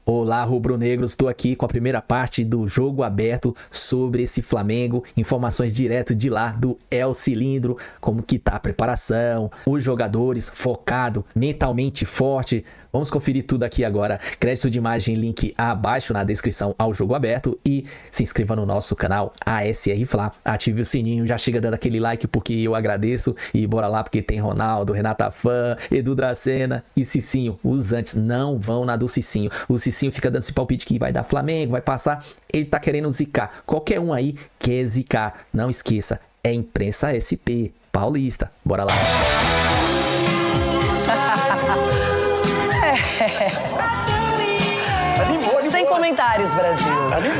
Olá, rubro-negros, estou aqui com a primeira parte do Jogo Aberto sobre esse Flamengo, informações direto de lá do El Cilindro, como que tá a preparação, os jogadores focado, mentalmente forte. Vamos conferir tudo aqui agora. Crédito de imagem, link abaixo na descrição ao Jogo Aberto e se inscreva no nosso canal ASR Fla. Ative o sininho, já chega dando aquele like porque eu agradeço e bora lá porque tem Ronaldo, Renata Fã, Edu Dracena e Cicinho. Os antes não vão na do Cicinho. O Cicinho fica dando esse palpite que vai dar Flamengo, vai passar. Ele tá querendo zicar. Qualquer um aí quer zicar. Não esqueça, é Imprensa SP Paulista. Bora lá. Sem comentários, Brasil.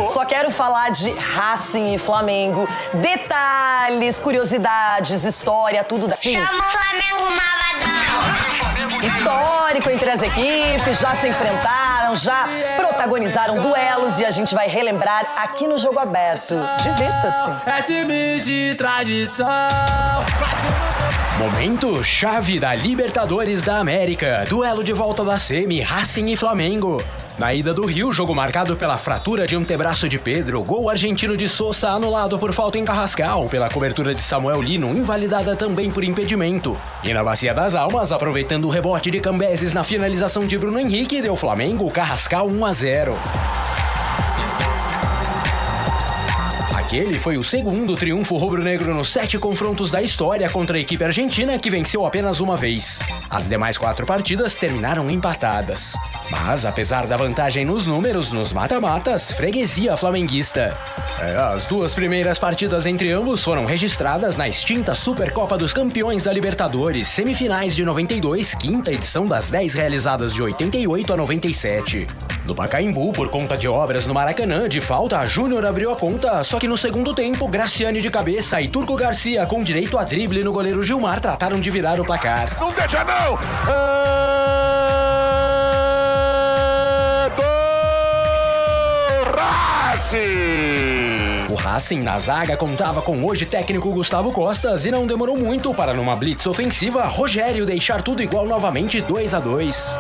Só quero falar de Racing e Flamengo. Detalhes, curiosidades, história, tudo. Sim. Chama o Flamengo malvadão. Histórico entre as equipes, já se enfrentaram, já protagonizaram duelos e a gente vai relembrar aqui no Jogo Aberto. Divirta-se. É time de tradição. Momento chave da Libertadores da América. Duelo de volta da semi, Racing e Flamengo. Na ida do Rio, jogo marcado pela fratura de antebraço de Pedro, gol argentino de Sosa anulado por falta em Carrascal, pela cobertura de Samuel Lino, invalidada também por impedimento. E na Bacia das Almas, aproveitando o rebote de Cambeses na finalização de Bruno Henrique, deu Flamengo Carrascal 1-0. Aquele foi o segundo triunfo rubro-negro nos 7 confrontos da história contra a equipe argentina, que venceu apenas uma vez. As demais 4 partidas terminaram empatadas. Mas, apesar da vantagem nos números, nos mata-matas, freguesia flamenguista. As 2 primeiras partidas entre ambos foram registradas na extinta Supercopa dos Campeões da Libertadores, semifinais de 92, quinta edição das 10 realizadas de 88 a 97. No Pacaembu, por conta de obras no Maracanã, de falta, Júnior abriu a conta, só que no segundo tempo, Graciani de cabeça e Turco Garcia, com direito a drible no goleiro Gilmar, trataram de virar o placar. Não deixa não! O Racing na zaga contava com hoje técnico Gustavo Costas e não demorou muito para, numa blitz ofensiva, Rogério deixar tudo igual novamente 2-2.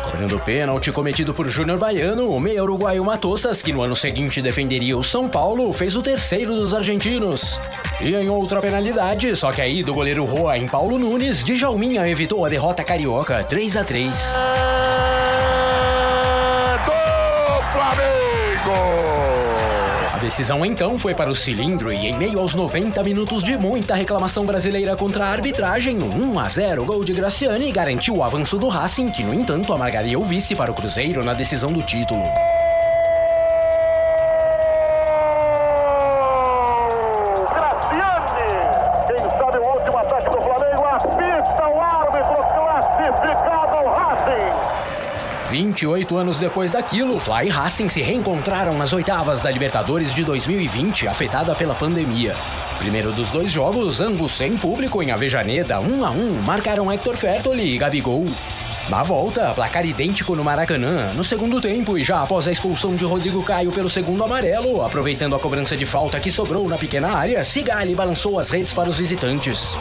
Cobrando o pênalti cometido por Júnior Baiano, o meia uruguaio Matosas, que no ano seguinte defenderia o São Paulo, fez o terceiro dos argentinos. E em outra penalidade, só que aí do goleiro Roa em Paulo Nunes, Djalminha evitou a derrota carioca 3-3. Do Flamengo! A decisão então foi para o Cilindro e em meio aos 90 minutos de muita reclamação brasileira contra a arbitragem, o 1-0 gol de Graciani garantiu o avanço do Racing, que no entanto amargaria o vice para o Cruzeiro na decisão do título. Graciani! Quem sabe o último ataque do Flamengo, apita o árbitro classificado ao Racing! 28 anos depois daquilo, Fla e Racing se reencontraram nas oitavas da Libertadores de 2020, afetada pela pandemia. Primeiro dos 2 jogos, ambos sem público em Avejaneda, 1-1, marcaram Héctor Fertoli e Gabigol. Na volta, placar idêntico no Maracanã. No segundo tempo, e já após a expulsão de Rodrigo Caio pelo segundo amarelo, aproveitando a cobrança de falta que sobrou na pequena área, Sigali balançou as redes para os visitantes.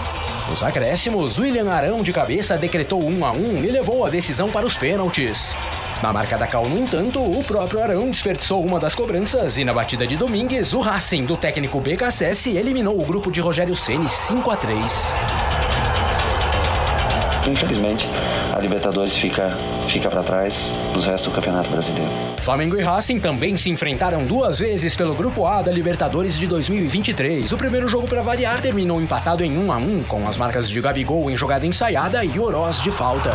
Nos acréscimos, William Arão de cabeça decretou 1-1 e levou a decisão para os pênaltis. Na marca da Cal, no entanto, o próprio Arão desperdiçou uma das cobranças e na batida de Domingues, o Racing do técnico BKSS eliminou o grupo de Rogério Ceni 5-3. Infelizmente, a Libertadores fica para trás dos restos do Campeonato Brasileiro. Flamengo e Racing também se enfrentaram 2 vezes pelo Grupo A da Libertadores de 2023. O primeiro jogo, para variar, terminou empatado em 1-1, com as marcas de Gabigol em jogada ensaiada e Oroz de falta.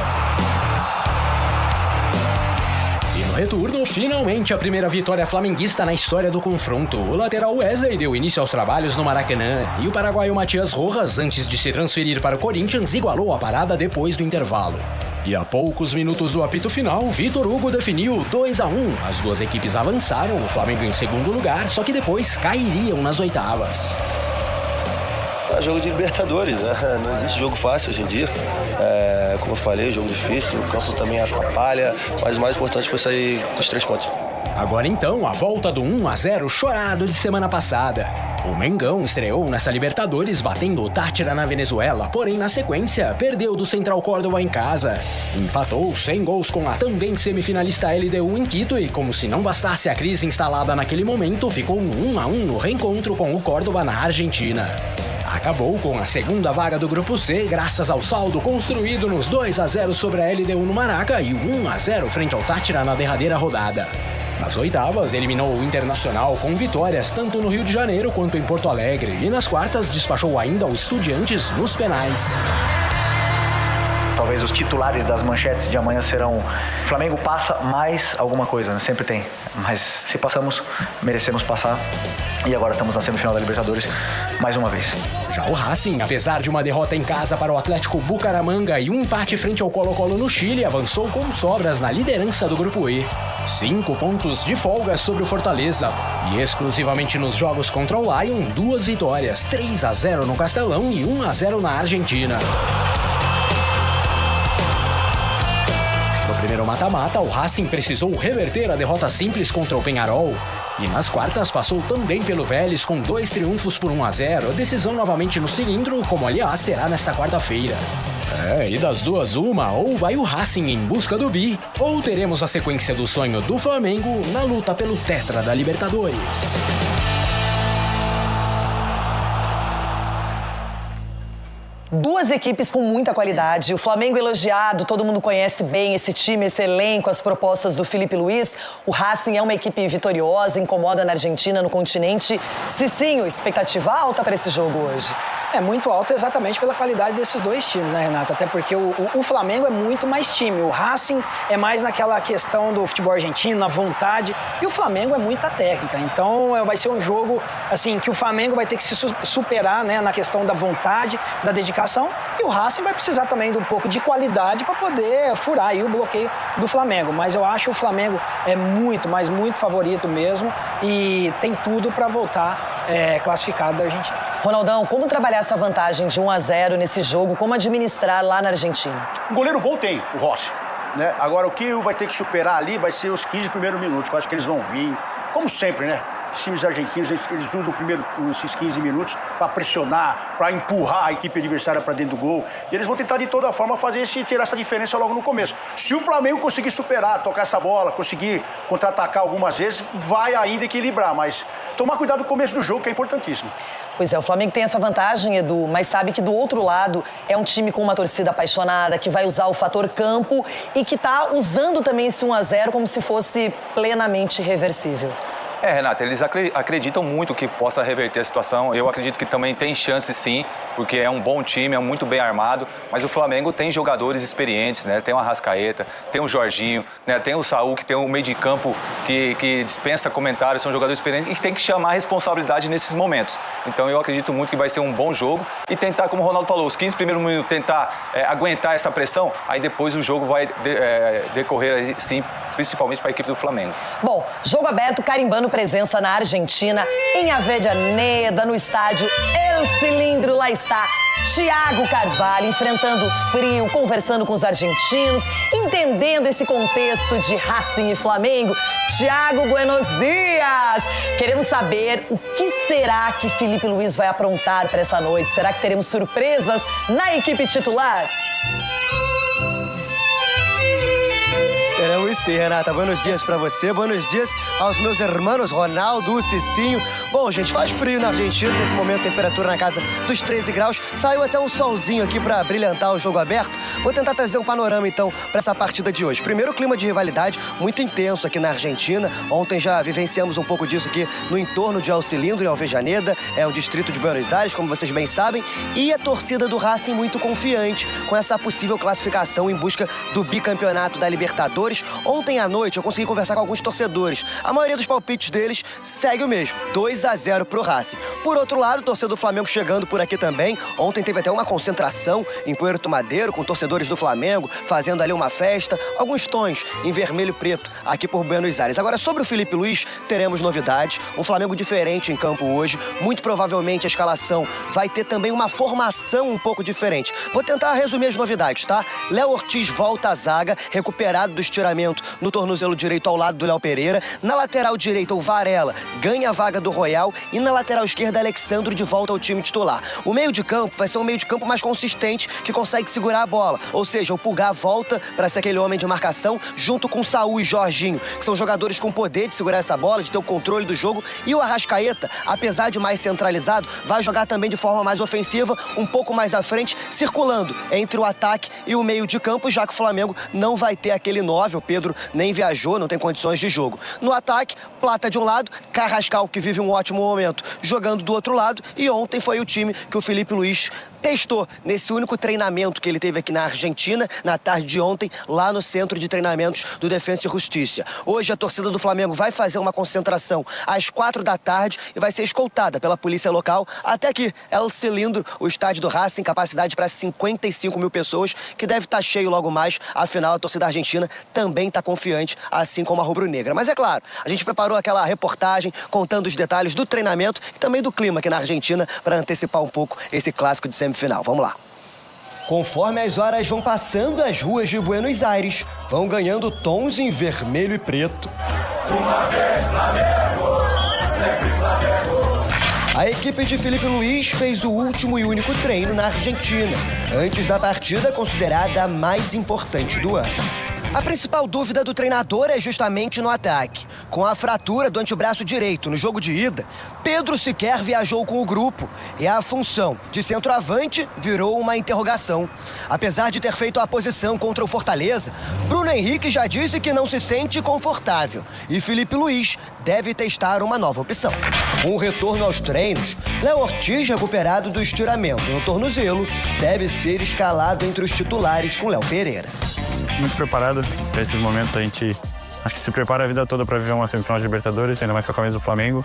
E no retorno, finalmente a primeira vitória flamenguista na história do confronto. O lateral Wesley deu início aos trabalhos no Maracanã e o paraguaio Matias Rojas, antes de se transferir para o Corinthians, igualou a parada depois do intervalo. E a poucos minutos do apito final, Vitor Hugo definiu 2-1. As 2 equipes avançaram, o Flamengo em segundo lugar, só que depois cairiam nas oitavas. É jogo de Libertadores, né? Não existe jogo fácil hoje em dia. Como eu falei, jogo difícil, o campo também atrapalha, mas o mais importante foi sair com os 3 pontos. Agora então, a volta do 1-0 chorado de semana passada. O Mengão estreou nessa Libertadores batendo o Táchira na Venezuela, porém na sequência perdeu do Central Córdoba em casa. Empatou 100 gols com a também semifinalista LDU em Quito e, como se não bastasse a crise instalada naquele momento, ficou 1-1 no reencontro com o Córdoba na Argentina. Acabou com a segunda vaga do Grupo C graças ao saldo construído nos 2-0 sobre a LDU no Maraca e o 1-0 frente ao Táchira na derradeira rodada. Nas oitavas, eliminou o Internacional com vitórias tanto no Rio de Janeiro quanto em Porto Alegre e nas quartas despachou ainda o Estudiantes nos penais. Talvez os titulares das manchetes de amanhã serão: Flamengo passa mais alguma coisa, né? Sempre tem. Mas se passamos, merecemos passar. E agora estamos na semifinal da Libertadores mais uma vez. Já o Racing, apesar de uma derrota em casa para o Atlético Bucaramanga e um empate frente ao Colo-Colo no Chile, avançou com sobras na liderança do Grupo E. 5 pontos de folga sobre o Fortaleza. E exclusivamente nos jogos contra o Lion, 2 vitórias, 3-0 no Castelão e 1-0 na Argentina. No primeiro mata-mata, o Racing precisou reverter a derrota simples contra o Peñarol. E nas quartas passou também pelo Vélez com 2 triunfos por 1-0, a decisão novamente no cilindro, como aliás será nesta quarta-feira. E das duas uma, ou vai o Racing em busca do bi, ou teremos a sequência do sonho do Flamengo na luta pelo Tetra da Libertadores. Duas equipes com muita qualidade. O Flamengo elogiado, todo mundo conhece bem esse time, esse elenco, as propostas do Felipe Luiz. O Racing é uma equipe vitoriosa, incomoda na Argentina, no continente. Cicinho, expectativa alta para esse jogo hoje? É muito alta exatamente pela qualidade desses dois times, né, Renata? Até porque o Flamengo é muito mais time. O Racing é mais naquela questão do futebol argentino, na vontade. E o Flamengo é muita técnica. Então vai ser um jogo assim que o Flamengo vai ter que se superar, né, na questão da vontade, da dedicação. E o Racing vai precisar também de um pouco de qualidade para poder furar aí o bloqueio do Flamengo. Mas eu acho que o Flamengo é muito, mas muito favorito mesmo e tem tudo para voltar classificado da Argentina. Ronaldão, como trabalhar essa vantagem de 1-0 nesse jogo? Como administrar lá na Argentina? Um goleiro bom tem, o Rossi. Né? Agora, o que vai ter que superar ali vai ser os 15 primeiros minutos, que eu acho que eles vão vir, como sempre, né? Os times argentinos, eles usam esses 15 minutos para pressionar, para empurrar a equipe adversária para dentro do gol. E eles vão tentar de toda forma ter essa diferença logo no começo. Se o Flamengo conseguir superar, tocar essa bola, conseguir contra-atacar algumas vezes, vai ainda equilibrar. Mas tomar cuidado no começo do jogo, que é importantíssimo. Pois é, o Flamengo tem essa vantagem, Edu, mas sabe que do outro lado é um time com uma torcida apaixonada, que vai usar o fator campo e que está usando também esse 1-0 como se fosse plenamente reversível. Renata, eles acreditam muito que possa reverter a situação. Eu acredito que também tem chance, sim, porque é um bom time, é muito bem armado. Mas o Flamengo tem jogadores experientes, né? Tem o Arrascaeta, tem o Jorginho, né? Tem o Saúl, que tem um meio de campo que dispensa comentários, são jogadores experientes e que tem que chamar a responsabilidade nesses momentos. Então eu acredito muito que vai ser um bom jogo e tentar, como o Ronaldo falou, os 15 primeiros minutos tentar aguentar essa pressão, aí depois o jogo vai decorrer, sim, principalmente para a equipe do Flamengo. Bom, jogo aberto, carimbando presença na Argentina, em Avellaneda, no estádio El Cilindro. Lá está Thiago Carvalho enfrentando o frio, conversando com os argentinos, entendendo esse contexto de Racing e Flamengo. Thiago, buenos dias! Queremos saber o que será que Felipe Luiz vai aprontar para essa noite. Será que teremos surpresas na equipe titular? Teremos sim, Renata. Buenos dias pra você, buenos dias aos meus irmãos Ronaldo, Cicinho. Bom, gente, faz frio na Argentina, nesse momento temperatura na casa dos 13 graus. Saiu até um solzinho aqui pra brilhantar o jogo aberto. Vou tentar trazer um panorama, então, pra essa partida de hoje. Primeiro, clima de rivalidade muito intenso aqui na Argentina. Ontem já vivenciamos um pouco disso aqui no entorno de El Cilindro, em Avellaneda. É o distrito de Buenos Aires, como vocês bem sabem. E a torcida do Racing muito confiante com essa possível classificação em busca do bicampeonato da Libertadores, Ontem à noite eu consegui conversar com alguns torcedores. A maioria dos palpites deles segue o mesmo, 2-0 pro Racing. Por outro lado, o torcedor do Flamengo chegando por aqui também. Ontem teve até uma concentração em Puerto Madeiro com torcedores do Flamengo, fazendo ali uma festa, alguns tons em vermelho e preto aqui por Buenos Aires. Agora, sobre o Filipe Luís, teremos novidades. Um Flamengo diferente em campo hoje. Muito provavelmente a escalação vai ter também uma formação um pouco diferente. Vou tentar resumir as novidades, tá? Léo Ortiz volta à zaga, recuperado do estiramento no tornozelo direito ao lado do Léo Pereira. Na lateral direita, o Varela ganha a vaga do Royal. E na lateral esquerda, Alexandro de volta ao time titular. O meio de campo vai ser um meio de campo mais consistente, que consegue segurar a bola. Ou seja, o Pulgar volta para ser aquele homem de marcação, junto com Saúl e Jorginho, que são jogadores com poder de segurar essa bola, de ter o controle do jogo. E o Arrascaeta, apesar de mais centralizado, vai jogar também de forma mais ofensiva, um pouco mais à frente, circulando entre o ataque e o meio de campo, já que o Flamengo não vai ter aquele 9, o Pedro nem viajou, não tem condições de jogo. No ataque, Plata de um lado, Carrascal, que vive um ótimo momento, jogando do outro lado, e ontem foi o time que o Filipe Luís testou nesse único treinamento que ele teve aqui na Argentina, na tarde de ontem, lá no centro de treinamentos do Defensa e Justiça. Hoje a torcida do Flamengo vai fazer uma concentração às 4 da tarde e vai ser escoltada pela polícia local até aqui, El Cilindro, o estádio do Racing, capacidade para 55 mil pessoas, que deve estar cheio logo mais. Afinal, a torcida argentina também está confiante, assim como a rubro-negra. Mas é claro, a gente preparou aquela reportagem contando os detalhes do treinamento e também do clima aqui na Argentina para antecipar um pouco esse clássico de semifinal. Vamos lá. Conforme as horas vão passando, as ruas de Buenos Aires vão ganhando tons em vermelho e preto. Uma vez Flamengo, sempre Flamengo. A equipe de Filipe Luís fez o último e único treino na Argentina, antes da partida considerada a mais importante do ano. A principal dúvida do treinador é justamente no ataque. Com a fratura do antebraço direito no jogo de ida, Pedro sequer viajou com o grupo e a função de centroavante virou uma interrogação. Apesar de ter feito a posição contra o Fortaleza, Bruno Henrique já disse que não se sente confortável e Filipe Luís deve testar uma nova opção. Com o retorno aos treinos, Léo Ortiz, recuperado do estiramento no tornozelo, deve ser escalado entre os titulares com Léo Pereira. Muito preparado para esses momentos. A gente acho que se prepara a vida toda para viver uma semifinal de Libertadores, ainda mais com a camisa do Flamengo.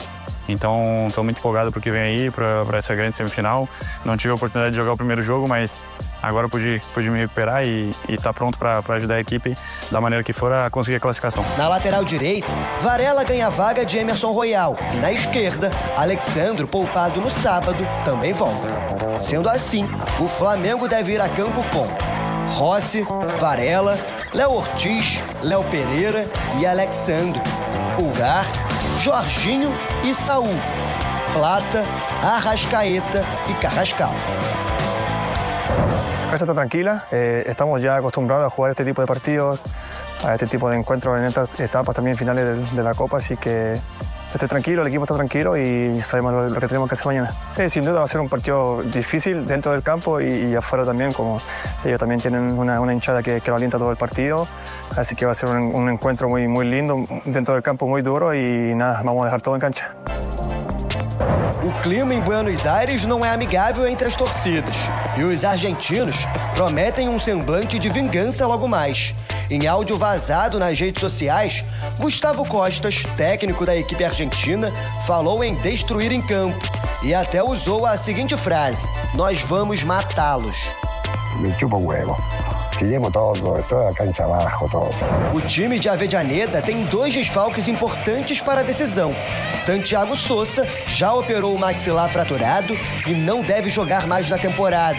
Então, estou muito empolgado porque vem aí para essa grande semifinal. Não tive a oportunidade de jogar o primeiro jogo, mas agora pude me recuperar e estar pronto para ajudar a equipe da maneira que for a conseguir a classificação. Na lateral direita, Varela ganha a vaga de Emerson Royal. E na esquerda, Alexandro, poupado no sábado, também volta. Sendo assim, o Flamengo deve ir a campo com Rossi, Varela, Léo Ortiz, Léo Pereira e Alexandro, Pulgar, Jorginho e Saúl, Plata, Arrascaeta y Carrascal. La cabeza está tranquila, estamos ya acostumbrados a jugar este tipo de partidos, a este tipo de encuentros en estas etapas también finales de la Copa, así que estoy tranquilo, el equipo está tranquilo y sabemos lo que tenemos que hacer mañana. Sin duda va a ser un partido difícil dentro del campo y afuera también, como ellos también tienen una hinchada que lo alienta todo el partido, así que va a ser un encuentro muy lindo, dentro del campo muy duro y nada, vamos a dejar todo en cancha. O clima em Buenos Aires não é amigável entre as torcidas e os argentinos prometem um semblante de vingança logo mais. Em áudio vazado nas redes sociais, Gustavo Costas, técnico da equipe argentina, falou em destruir em campo e até usou a seguinte frase: "Nós vamos matá-los". Me chupa o huevo. Tiremos toda a cancha abaixo, todo. O time de Avellaneda tem 2 desfalques importantes para a decisão. Santiago Sousa já operou o maxilar fraturado e não deve jogar mais na temporada.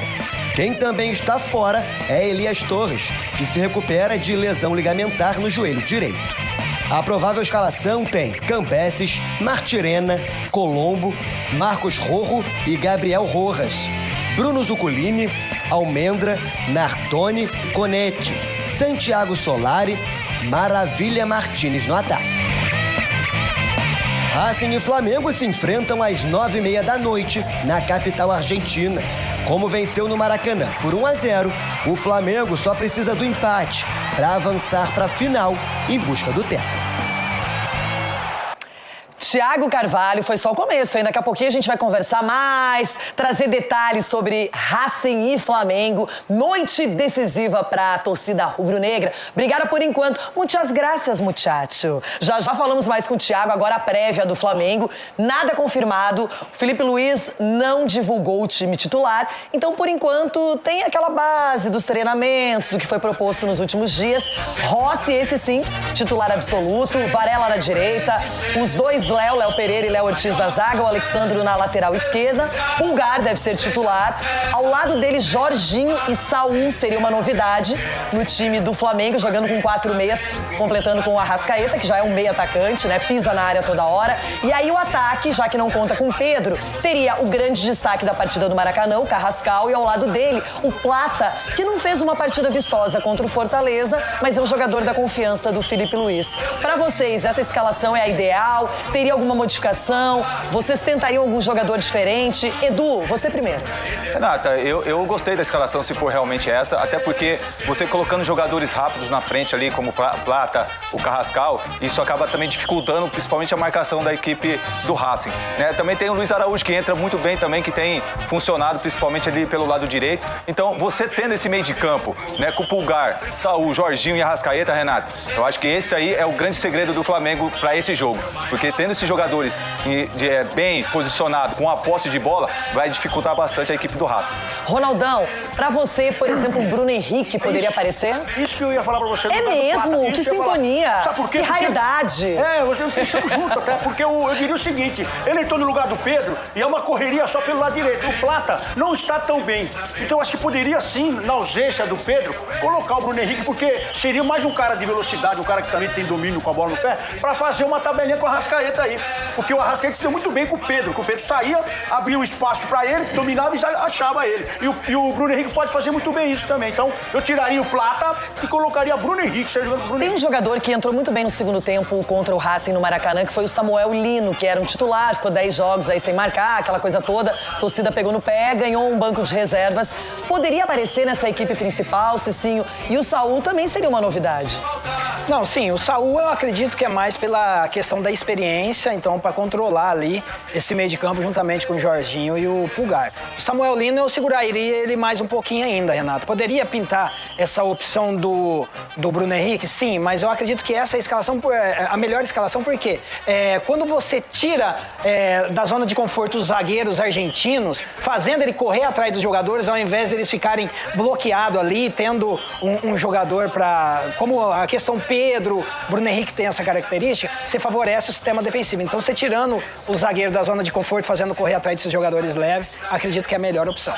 Quem também está fora é Elias Torres, que se recupera de lesão ligamentar no joelho direito. A provável escalação tem Cambeses, Martirena, Colombo, Marcos Rojo e Gabriel Rojas, Bruno Zuculini, Almendra, Nartoni, Conetti, Santiago Solari, Maravilha Martínez no ataque. Racing e Flamengo se enfrentam às 9h30 da noite na capital argentina. Como venceu no Maracanã por 1-0, o Flamengo só precisa do empate para avançar para a final em busca do tetra. Thiago Carvalho, foi só o começo, hein? Daqui a pouquinho a gente vai conversar mais, trazer detalhes sobre Racing e Flamengo. Noite decisiva para a torcida rubro-negra. Obrigada por enquanto. Muitas graças, muchacho. Já falamos mais com o Thiago, agora a prévia do Flamengo. Nada confirmado. O Felipe Luiz não divulgou o time titular. Então, por enquanto, tem aquela base dos treinamentos, do que foi proposto nos últimos dias. Rossi, esse sim, titular absoluto. Varela na direita. Os dois Léo Pereira e Léo Ortiz da zaga, o Alexandro na lateral esquerda. Pulgar deve ser titular. Ao lado dele, Jorginho e Saúl seria uma novidade no time do Flamengo, jogando com 4 meias, completando com o Arrascaeta, que já é um meio atacante, né? Pisa na área toda hora. E aí o ataque, já que não conta com Pedro, teria o grande destaque da partida do Maracanã, o Carrascal, e ao lado dele, o Plata, que não fez uma partida vistosa contra o Fortaleza, mas é um jogador da confiança do Felipe Luiz. Para vocês, essa escalação é a ideal? Teria alguma modificação? Vocês tentariam algum jogador diferente? Edu, você primeiro. Renata, eu gostei da escalação, se for realmente essa, até porque você colocando jogadores rápidos na frente ali, como o Plata, o Carrascal, isso acaba também dificultando, principalmente a marcação da equipe do Racing, né? Também tem o Luiz Araújo, que entra muito bem também, que tem funcionado, principalmente ali pelo lado direito. Então, você tendo esse meio de campo, né, com o Pulgar, Saúl, Jorginho e Arrascaeta, Renata, eu acho que esse aí é o grande segredo do Flamengo para esse jogo, porque tendo esses jogadores bem posicionados, com a posse de bola, vai dificultar bastante a equipe do Racing. Ronaldão, pra você, por exemplo, o Bruno Henrique poderia aparecer? Isso que eu ia falar pra você. É mesmo? Que sintonia. Sabe por quê? Que raridade. Nós pensamos junto até, porque eu diria o seguinte, ele entrou no lugar do Pedro e é uma correria só pelo lado direito. O Plata não está tão bem. Então, acho que poderia sim, na ausência do Pedro, colocar o Bruno Henrique, porque seria mais um cara de velocidade, um cara que também tem domínio com a bola no pé, pra fazer uma tabelinha com o Arrascaeta aí. Porque o Arrascaeta se deu muito bem com o Pedro, que o Pedro saía, abria o espaço pra ele, dominava e achava ele. E o Bruno Henrique pode fazer muito bem isso também. Então, eu tiraria o Plata e colocaria Bruno Henrique. Tem um jogador que entrou muito bem no segundo tempo contra o Racing no Maracanã, que foi o Samuel Lino, que era um titular, ficou 10 jogos aí sem marcar, aquela coisa toda. A torcida pegou no pé, ganhou um banco de reservas. Poderia aparecer nessa equipe principal, Cicinho, e o Saúl também seria uma novidade. Não, sim, o Saúl eu acredito que é mais pela questão da experiência, então para controlar ali esse meio de campo juntamente com o Jorginho e o Pulgar. O Samuel Lino eu seguraria ele mais um pouquinho ainda, Renato. Poderia pintar essa opção do Bruno Henrique? Sim, mas eu acredito que essa é a melhor escalação, porque quando você tira da zona de conforto os zagueiros argentinos, fazendo ele correr atrás dos jogadores, ao invés deles ficarem bloqueados ali, tendo um jogador para... Como a questão Pedro, Bruno Henrique tem essa característica, você favorece o sistema defensivo. Então, você tirando o zagueiro da zona de conforto, fazendo correr atrás desses jogadores leves, acredito que é a melhor opção.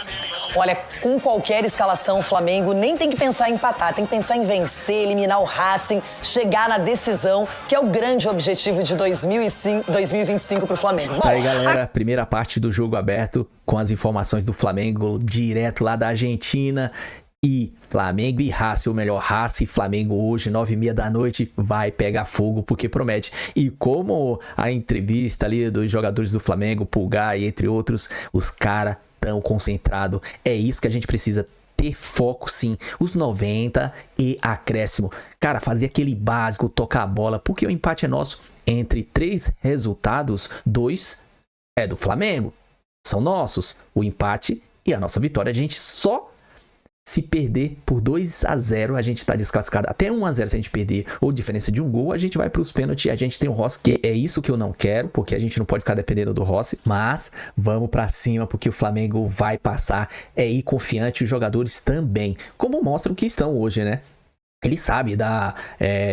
Olha, com qualquer escalação, o Flamengo nem tem que pensar em empatar, tem que pensar em vencer, eliminar o Racing, chegar na decisão, que é o grande objetivo de 2025 pro Flamengo. Bom, tá aí, galera, primeira parte do Jogo Aberto, com as informações do Flamengo, direto lá da Argentina. E Flamengo e Racing, ou melhor, Racing e Flamengo hoje, 9h30 da noite, vai pegar fogo, porque promete. E como a entrevista ali dos jogadores do Flamengo, Pulgar e entre outros, os caras tão concentrados. É isso que a gente precisa, ter foco sim. Os 90 e acréscimo. Cara, fazer aquele básico, tocar a bola, porque o empate é nosso. Entre 3 resultados, 2 é do Flamengo. São nossos. O empate e a nossa vitória, a gente só... Se perder por 2-0, a gente está desclassificado. Até 1-0 se a gente perder, ou diferença de um gol, a gente vai para os pênaltis. A gente tem o Rossi, que é isso que eu não quero, porque a gente não pode ficar dependendo do Rossi. Mas vamos para cima, porque o Flamengo vai passar. É ir confiante, os jogadores também. Como mostram que estão hoje, né? Ele sabe da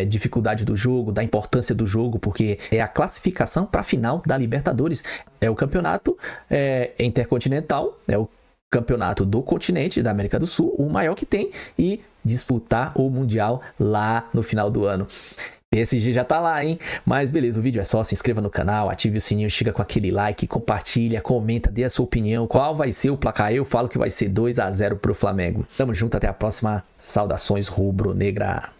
dificuldade do jogo, da importância do jogo, porque é a classificação para a final da Libertadores. É o campeonato intercontinental, é o campeonato do continente da América do Sul, o maior que tem, e disputar o Mundial lá no final do ano. PSG já tá lá, hein? Mas beleza, o vídeo é só, se inscreva no canal, ative o sininho, chega com aquele like, compartilha, comenta, dê a sua opinião, qual vai ser o placar. Eu falo que vai ser 2-0 pro Flamengo. Tamo junto, até a próxima. Saudações rubro-negra.